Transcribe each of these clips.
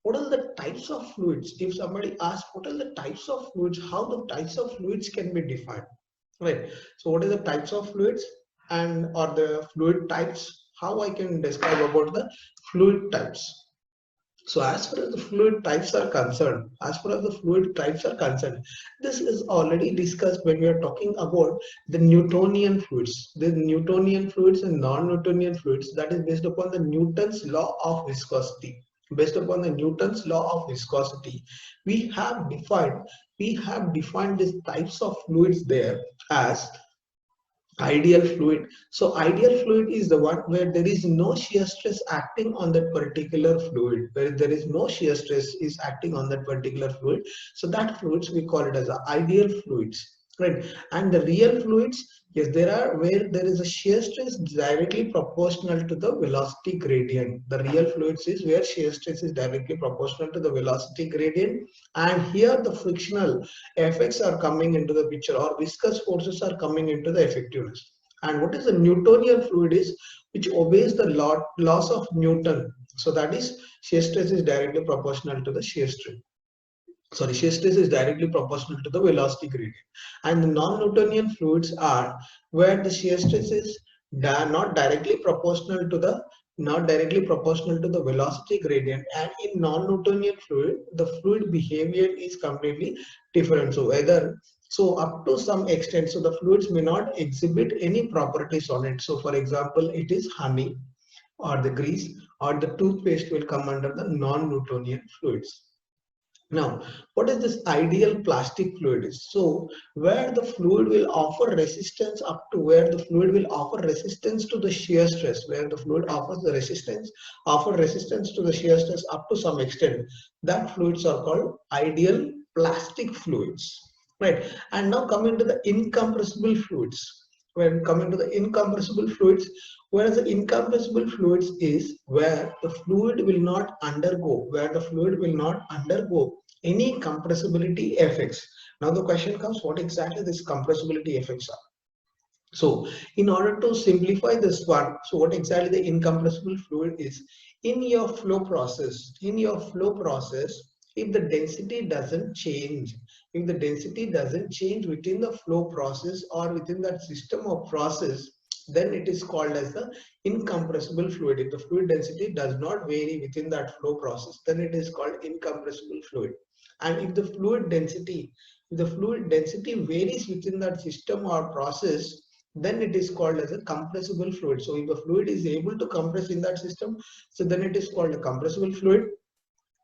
what are the types of fluids? If somebody asks what are the types of fluids, how the types of fluids can be defined, right? So what are the types of fluids and or the fluid types? How I can describe about the fluid types? So as far as the fluid types are concerned, this is already discussed when we are talking about the Newtonian fluids. The Newtonian fluids and non-Newtonian fluids, that is based upon the Newton's law of viscosity. Based upon the Newton's law of viscosity, we have defined these types of fluids there as ideal fluid. So ideal fluid is the one where there is no shear stress acting on that particular fluid, where there is no shear stress is acting on that particular fluid. So that fluids we call it as ideal fluids, right? And the real fluids, yes, there are where there is a shear stress directly proportional to the velocity gradient. The real fluids is where shear stress is directly proportional to the velocity gradient, and here the frictional effects are coming into the picture, or viscous forces are coming into the effectiveness. And what is the Newtonian fluid is which obeys the laws of Newton. So that is shear stress is directly proportional to the shear stress. Sorry, shear stress is directly proportional to the velocity gradient. And the non-Newtonian fluids are where the shear stress is not directly proportional to the velocity gradient, and in non-Newtonian fluid the fluid behavior is completely different. So whether, so up to some extent, so the fluids may not exhibit any properties on it. So for example, it is honey or the grease or the toothpaste will come under the non-Newtonian fluids. Now, what is this ideal plastic fluid is? So, where the fluid will offer resistance up to where the fluid will offer resistance to the shear stress, where the fluid offers the offer resistance to the shear stress up to some extent, that fluids are called ideal plastic fluids, right? And now coming to the incompressible fluids. When coming to the incompressible fluids, whereas the incompressible fluids is where the fluid will not undergo, any compressibility effects. Now the question comes, what exactly these compressibility effects are? So in order to simplify this one, so what exactly the incompressible fluid is? In your flow process, if the density doesn't change, within the flow process or within that system of process, then it is called as the incompressible fluid. If the fluid density does not vary within that flow process, then it is called incompressible fluid. And if the fluid density varies within that system or process, then it is called as a compressible fluid. So if the fluid is able to compress in that system, so then it is called a compressible fluid.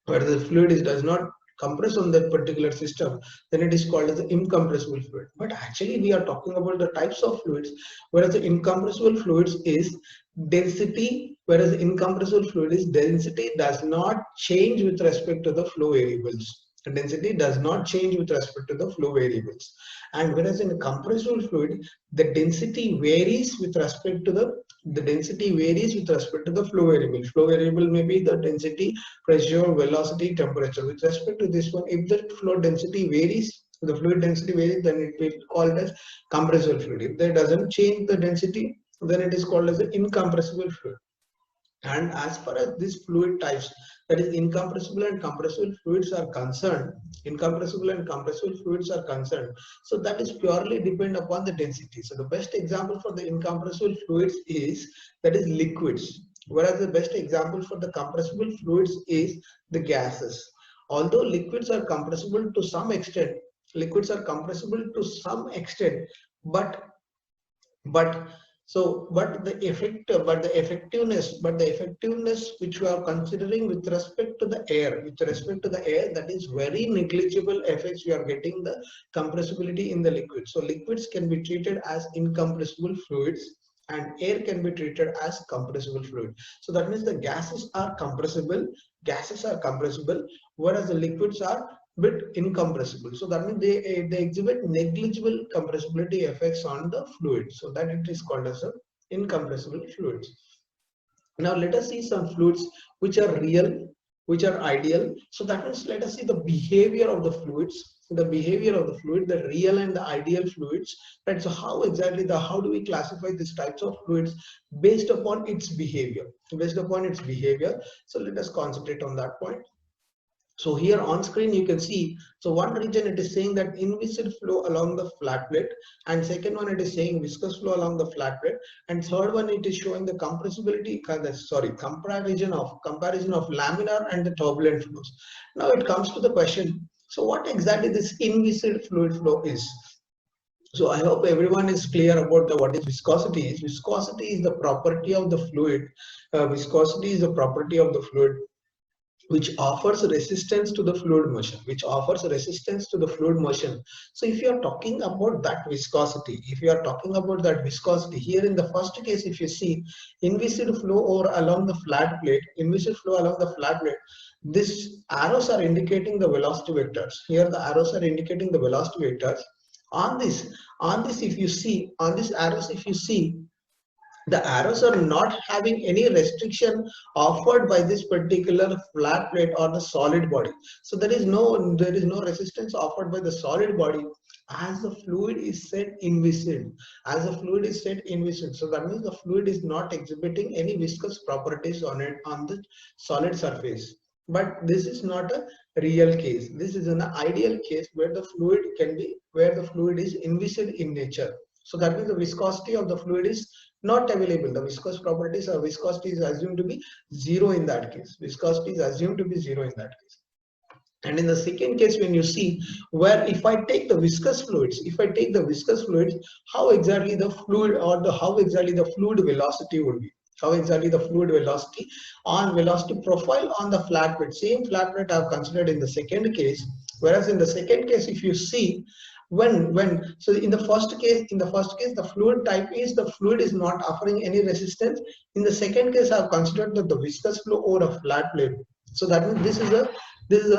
Where the fluid does not compress on that particular system, then it is called as the incompressible fluid. But actually we are talking about the types of fluids, whereas the incompressible fluids is density, whereas the incompressible fluid is density does not change with respect to the flow variables. Density does not change with respect to the flow variables. And whereas in a compressible fluid, the density varies with respect to the flow variable. Flow variable may be the density, pressure, velocity, temperature. With respect to this one, if the flow density varies, the fluid density varies, then it will be called as compressible fluid. If that doesn't change the density, then it is called as an incompressible fluid. And as far as these fluid types, that is incompressible and compressible fluids are concerned, so that is purely depend upon the density. So the best example for the incompressible fluids is, that is liquids, whereas the best example for the compressible fluids is the gases. Although liquids are compressible to some extent, but but the effectiveness which we are considering with respect to the air, that is very negligible effects we are getting the compressibility in the liquid. So liquids can be treated as incompressible fluids and air can be treated as compressible fluid. So that means the gases are compressible, whereas the liquids are bit incompressible. So that means they exhibit negligible compressibility effects on the fluid. So that it is called as a incompressible fluids. Now let us see some fluids which are real, which are ideal. So that means let us see the behavior of the fluids, the real and the ideal fluids, right? So how do we classify these types of fluids based upon its behavior? So let us concentrate on that point. So here on screen you can see, so one region it is saying that inviscid flow along the flat plate, and second one it is saying viscous flow along the flat plate, and third one it is showing the compressibility, comparison of laminar and the turbulent flows. Now it comes to the question, so what exactly this inviscid fluid flow is? So I hope everyone is clear about what is viscosity is. Viscosity is the property of the fluid. Viscosity is the property of the fluid which offers resistance to the fluid motion, So if you are talking about that viscosity, here in the first case, if you see inviscid flow or along the flat plate, this arrows are indicating the velocity vectors. Here the arrows are indicating the velocity vectors. On this, if you see, on these arrows, if you see, the arrows are not having any restriction offered by this particular flat plate or the solid body. So there is no resistance offered by the solid body as the fluid is set inviscid. So that means the fluid is not exhibiting any viscous properties on the solid surface. But this is not a real case. This is an ideal case where the fluid is inviscid in nature. So that means the viscosity of the fluid is not available. The viscous properties or viscosity is assumed to be zero in that case. And in the second case, when you see where if I take the viscous fluids, how exactly the fluid velocity would be? How exactly the fluid velocity on velocity profile on the flat plate? Same flat plate I have considered in the second case. Whereas in the second case, if you see so in the first case, the fluid type is the fluid is not offering any resistance. In the second case, I have considered that the viscous flow over a flat plate. So that means this is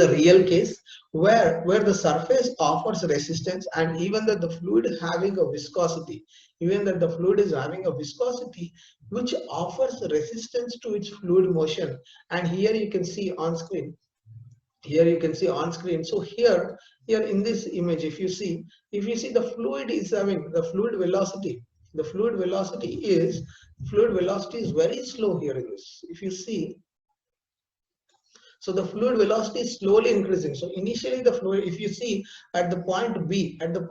a real case where the surface offers resistance, and even that the fluid is having a viscosity, which offers resistance to its fluid motion. And here you can see on screen. So here in this image, if you see the fluid is having the fluid velocity. The fluid velocity is very slow here in this. If you see, so the fluid velocity is slowly increasing. So initially the fluid, if you see at the point B, the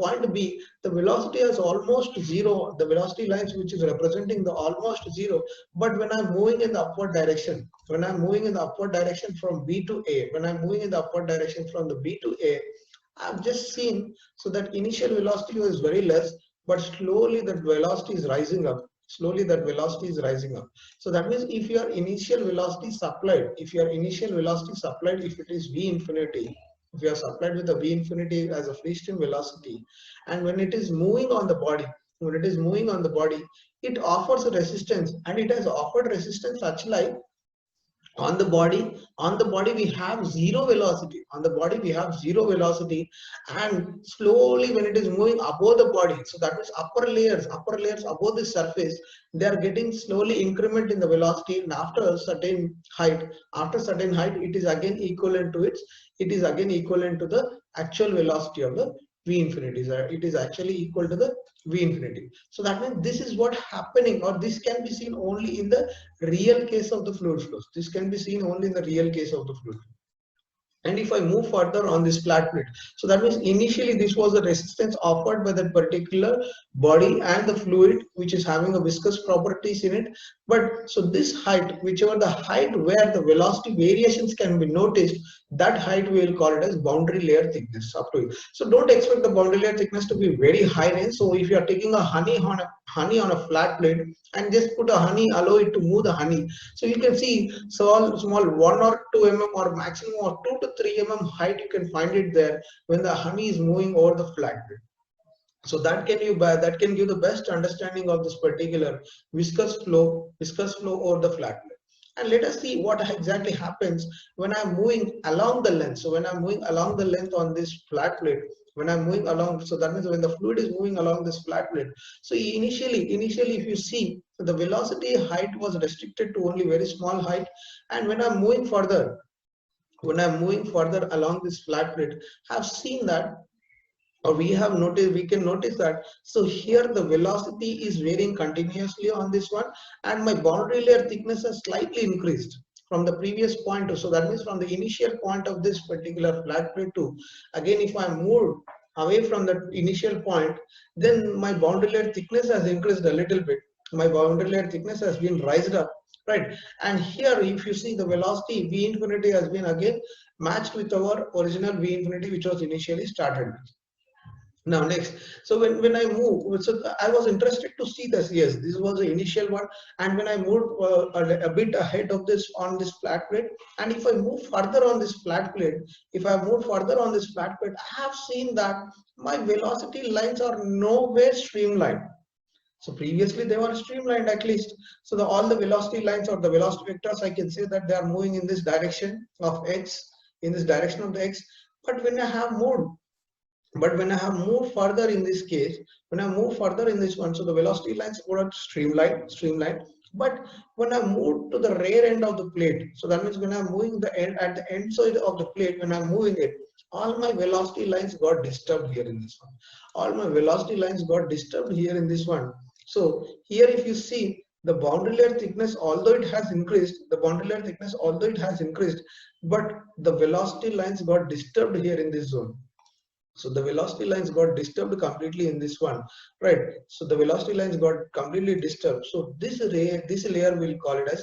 velocity is almost zero. The velocity lines which is representing the almost zero. But when I'm moving in the upward direction, from B to A, from the B to A, I've just seen so that initial velocity was very less, but slowly that velocity is rising up. So that means if your initial velocity supplied, if it is V infinity, if you are supplied with a V infinity as a free stream velocity, and when it is moving on the body, it offers a resistance, and it has offered resistance such like on the body we have zero velocity. And slowly when it is moving above the body, so that means upper layers above the surface, they are getting slowly increment in the velocity, and after a certain height, it is again equivalent to the actual velocity of the V infinity. It is actually equal to the V infinity. So that means this is what happening, or this can be seen only in the real case of the fluid flows. And if I move further on this flat plate, so that means initially this was the resistance offered by that particular body and the fluid which is having a viscous properties in it. But so this height, whichever the height where the velocity variations can be noticed, that height we will call it as boundary layer thickness. Up to you. So don't expect the boundary layer thickness to be very high range. So if you are taking a honey on a flat plate and just put a honey, allow it to move the honey, so you can see small 1 or 2 mm or maximum of 2 to 3 mm height, you can find it there when the honey is moving over the flat plate. So that can give the best understanding of this particular viscous flow over the flat plate. And let us see what exactly happens when I'm moving along the length. So when I'm moving along the length on this flat plate, so that means when the fluid is moving along this flat plate. So initially if you see, the velocity height was restricted to only very small height, and when I'm moving further along this flat plate, have seen that, or we can notice that, so here the velocity is varying continuously on this one, and my boundary layer thickness has slightly increased. from the previous point. So that means from the initial point of this particular flat plate to, again, if I move away from the initial point, then my boundary layer thickness has increased a little bit. My boundary layer thickness has been raised up, right? And here, if you see, the velocity V infinity has been again matched with our original V infinity, which was initially started with. Now next, so when I move, so I was interested to see this. Yes, this was the initial one, and when I moved a bit ahead of this on this flat plate, and if I move further on this flat plate, if I move further on this flat plate, I have seen that my velocity lines are nowhere streamlined. So previously they were streamlined at least. So all the velocity lines or the velocity vectors, I can say that they are moving in this direction of x, in this direction of the x. But when I have moved further in this case, when I move further in this one, so the velocity lines were streamlined. But when I move to the rear end of the plate, so that means when I'm moving the end at the end side of the plate, when I'm moving it, all my velocity lines got disturbed here in this one. All my velocity lines got disturbed here in this one. So here, if you see the boundary layer thickness, although it has increased, but the velocity lines got disturbed here in this zone. So the velocity lines got disturbed completely in this one, right? So the velocity lines got completely disturbed. So this layer we'll call it as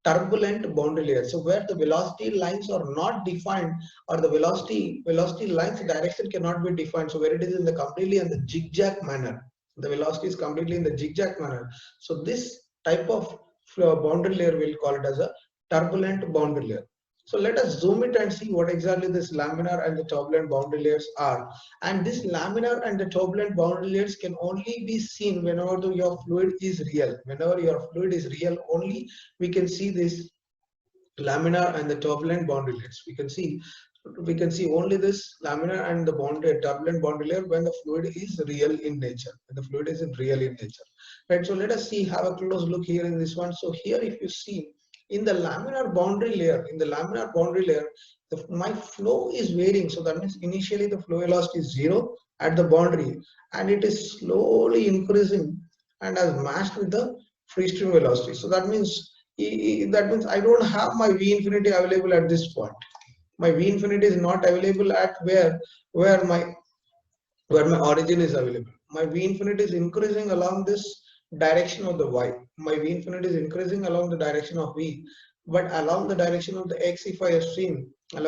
turbulent boundary layer. So where the velocity lines are not defined, or the velocity lines direction cannot be defined. So where it is in the completely in the zigzag manner, the velocity is completely in the zigzag manner. So this type of boundary layer we'll call it as a turbulent boundary layer. So let us zoom it and see what exactly this laminar and the turbulent boundary layers are. And this laminar and the turbulent boundary layers can only be seen whenever your fluid is real. Whenever your fluid is real, only we can see this laminar and the turbulent boundary layers. We can see only this laminar and the turbulent boundary layer when the fluid is real in nature. When the fluid is real in nature, right? So let us see, have a close look here in this one. So here, if you see, in the laminar boundary layer, my flow is varying. So that means initially the flow velocity is 0 at the boundary, and it is slowly increasing and has matched with the free stream velocity. So that means I don't have my V infinity available at this point. My V infinity is not available at where my origin is available. My V infinity is increasing along this direction of the y. My V infinity is increasing along the direction of v, but along the direction of the x, if I have seen that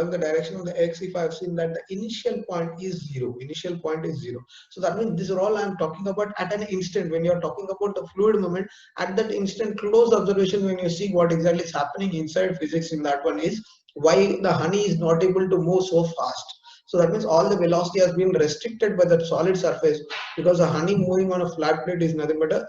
the initial point is zero. So that means this is all I am talking about at an instant. When you are talking about the fluid movement, at that instant, close observation, when you see what exactly is happening inside physics in that one is why the honey is not able to move so fast. So that means all the velocity has been restricted by the solid surface, because the honey moving on a flat plate is nothing but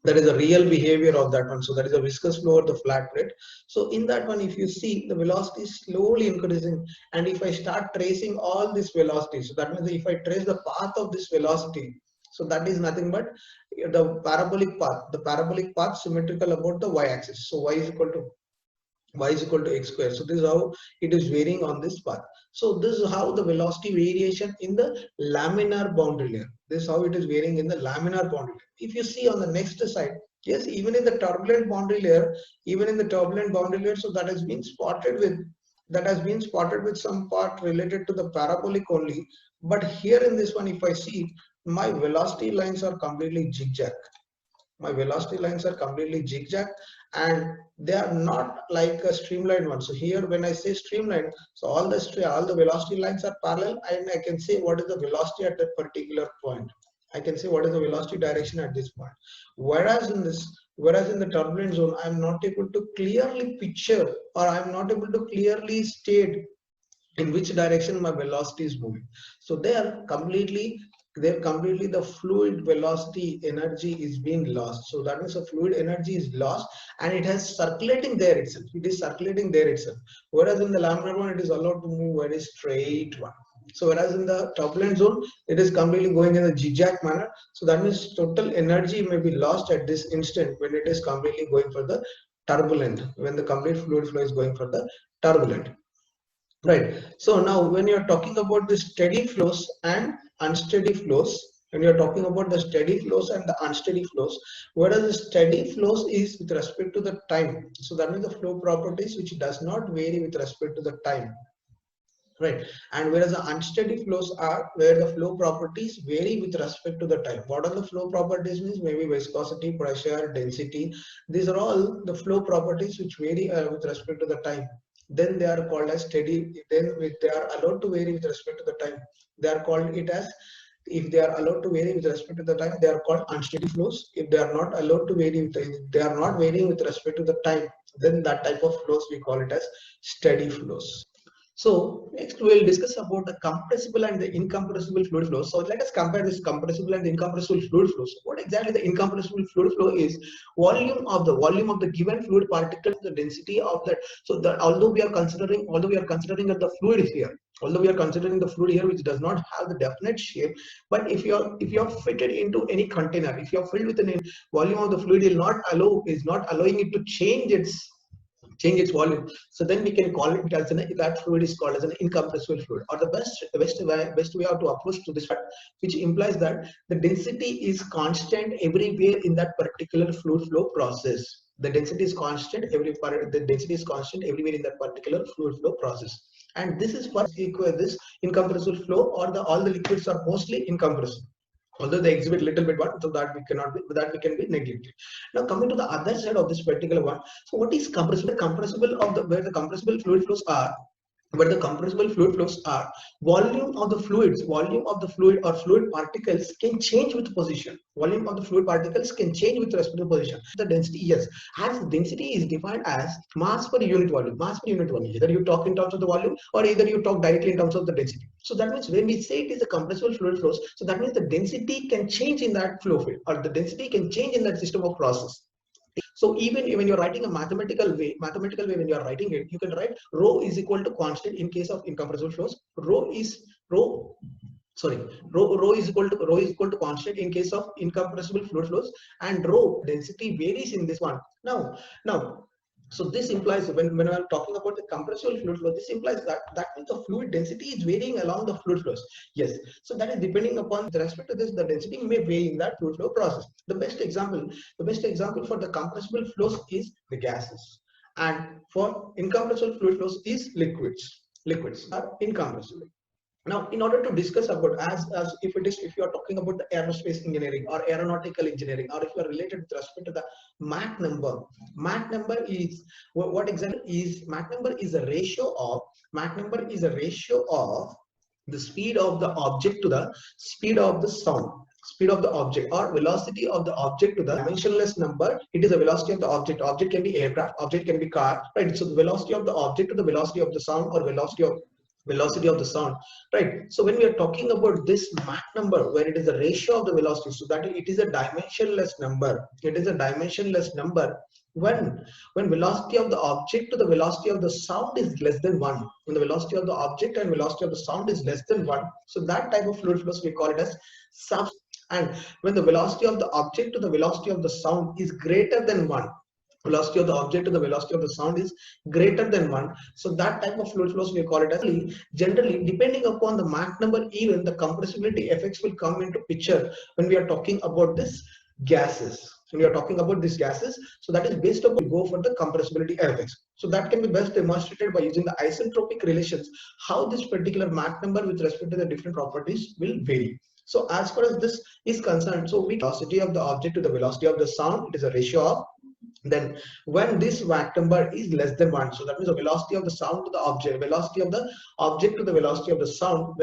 that is a real behavior of that one. So that is a viscous flow of the flat plate. So in that one, if you see, the velocity is slowly increasing, and if I start tracing all this velocity, so that means if I trace the path of this velocity, so that is nothing but the parabolic path symmetrical about the y-axis. So y is equal to x square. So this is how it is varying on this path. So this is how the velocity variation in the laminar boundary layer. This is how it is varying in the laminar boundary layer. If you see on the next side, yes, even in the turbulent boundary layer, so that has been spotted with some part related to the parabolic only. But here in this one, if I see, my velocity lines are completely zigzag. And they are not like a streamlined one. So here, when I say streamlined, so all the velocity lines are parallel, and I can say what is the velocity at that particular point. I can say what is the velocity direction at this point. Whereas in the turbulent zone, I am not able to clearly picture, or I am not able to clearly state in which direction my velocity is moving. So there completely the fluid velocity energy is being lost. So that means the fluid energy is lost, and it is circulating there itself. Whereas in the laminar one, it is allowed to move very straight one. So whereas in the turbulent zone, it is completely going in a zigzag manner. So that means total energy may be lost at this instant when it is completely going for the turbulent, when the complete fluid flow is going for the turbulent. Right. So now when you're talking about the steady flows and unsteady flows, when you're talking about the steady flows and the unsteady flows, whereas the steady flows is with respect to the time. So that means the flow properties which does not vary with respect to the time, right? And whereas the unsteady flows are where the flow properties vary with respect to the time. What are the flow properties means? Maybe viscosity, pressure, density. These are all the flow properties which vary with respect to the time. Then they are called as steady. Then if they are allowed to vary with respect to the time, they are called it as, if they are allowed to vary with respect to the time, they are called unsteady flows. If they are not allowed to vary, they are not varying with respect to the time, then that type of flows we call it as steady flows. So next we'll discuss about the compressible and the incompressible fluid flow. So let us compare this compressible and incompressible fluid flows. What exactly the incompressible fluid flow is? Volume of the given fluid particle, the density of that. So that although we are considering that the fluid is here, although we are considering the fluid here which does not have the definite shape, but if you are fitted into any container, if you are filled with an volume of the fluid is not allowing it to change its volume, so then we can call it as that fluid is called as an incompressible fluid. Or the best way how to approach to this fact, which implies that the density is constant everywhere in that particular fluid flow process. The density is constant everywhere in that particular fluid flow process. And this is for this incompressible flow, or all the liquids are mostly incompressible, although they exhibit little bit one, so that we can be neglected. Now coming to the other side of this particular one, so what is compressible? Compressible of the where the compressible fluid flows are, but the compressible fluid flows are volume of the fluid or fluid particles can change with position. Volume of the fluid particles can change with respect to position. The density, yes, as density is defined as mass per unit volume. Either you talk in terms of the volume or either you talk directly in terms of the density. So that means when we say it is a compressible fluid flows, so that means the density can change in that flow field, or the density can change in that system of process. So even when you're writing a mathematical way when you are writing it, you can write rho is equal to constant in case of incompressible flows. Rho sorry rho is equal to constant in case of incompressible fluid flows, and rho density varies in this one. Now so this implies when I'm talking about the compressible fluid flow, this implies that means the fluid density is varying along the fluid flows. Yes, so that is depending upon with respect to this, the density may vary in that fluid flow process. The best example for the compressible flows is the gases, and for incompressible fluid flows is liquids. Liquids are incompressible. Now in order to discuss about, as if you are talking about the aerospace engineering or aeronautical engineering, or if you are related with respect to the Mach number is what exactly is Mach number? Is a ratio of the speed of the object to the speed of the sound, speed of the object, or velocity of the object to the dimensionless number. It is a velocity of the object can be aircraft, object can be car, right? So the velocity of the object to the velocity of the sound, or velocity of the sound, right? So when we are talking about this Mach number, where it is a ratio of the velocity, so that it is a dimensionless number. It is a dimensionless number when velocity of the object to the velocity of the sound is less than 1. When the velocity of the object and velocity of the sound is less than 1, so that type of fluid flows we call it as sub. And when the velocity of the object to the velocity of the sound is greater than 1, velocity of the object to the velocity of the sound is greater than 1, so that type of fluid flows we call it as. Generally depending upon the Mach number, even the compressibility effects will come into picture when we are talking about this gases. When we are talking about these gases, so that is based upon go for the compressibility effects. So that can be best demonstrated by using the isentropic relations, how this particular Mach number with respect to the different properties will vary. So as far as this is concerned, so velocity of the object to the velocity of the sound, it is a ratio of. Then when this Mach number is less than 1, so that means the velocity of the sound to the object, velocity of the object to the velocity of the sound,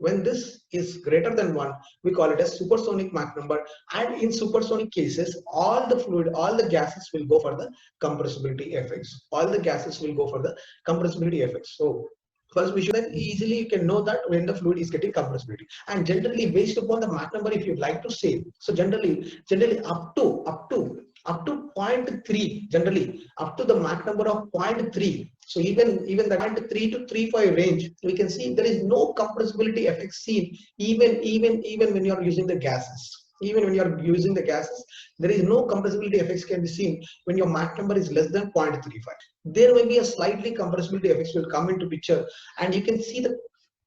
when this is greater than 1, we call it as supersonic Mach number. And in supersonic cases, all the gases will go for the compressibility effects. So first we should then easily you can know that when the fluid is getting compressibility, and generally based upon the Mach number, if you like to say, so generally up to 0.3, generally up to the Mach number of 0.3. So even the 0.3 to 3.5 range, we can see there is no compressibility effect seen even when you are using the gases. Even when you are using the gases, there is no compressibility effects can be seen when your Mach number is less than 0.35. There may be a slightly compressibility effects will come into picture, and you can see the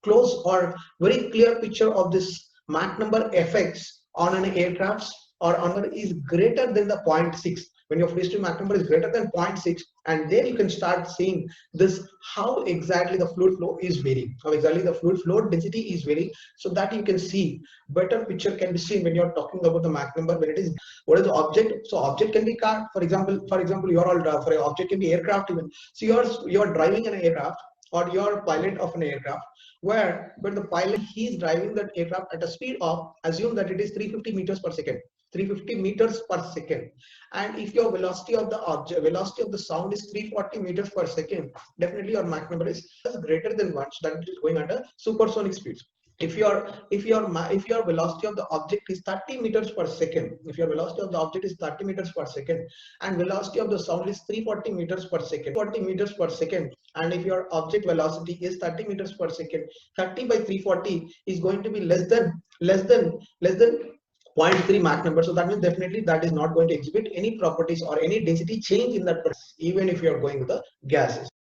close or very clear picture of this Mach number effects on an aircraft or on is greater than the zero point 0.6. When your free stream Mach number is greater than 0.6, and then you can start seeing this, how exactly the fluid flow is varying, how exactly the fluid flow density is varying, so that you can see better picture can be seen when you're talking about the Mach number. When it is, what is the object? So object can be car, for example you're all for an object can be aircraft even. So you're driving an aircraft, or you're a pilot of an aircraft, where the pilot, he is driving that aircraft at a speed of, assume that it is 350 meters per second, 350 meters per second. And if your velocity of the object, velocity of the sound is 340 meters per second, definitely your Mach number is greater than 1, so that it is going at a supersonic speed. If your velocity of the object is 30 meters per second, if your velocity of the object is 30 meters per second, and velocity of the sound is 340 meters per second, 40 meters per second, and if your object velocity is 30 meters per second, 30 by 340 is going to be less than 0.3 Mach number. So that means definitely that is not going to exhibit any properties or any density change in that process, even if you are going with the gases.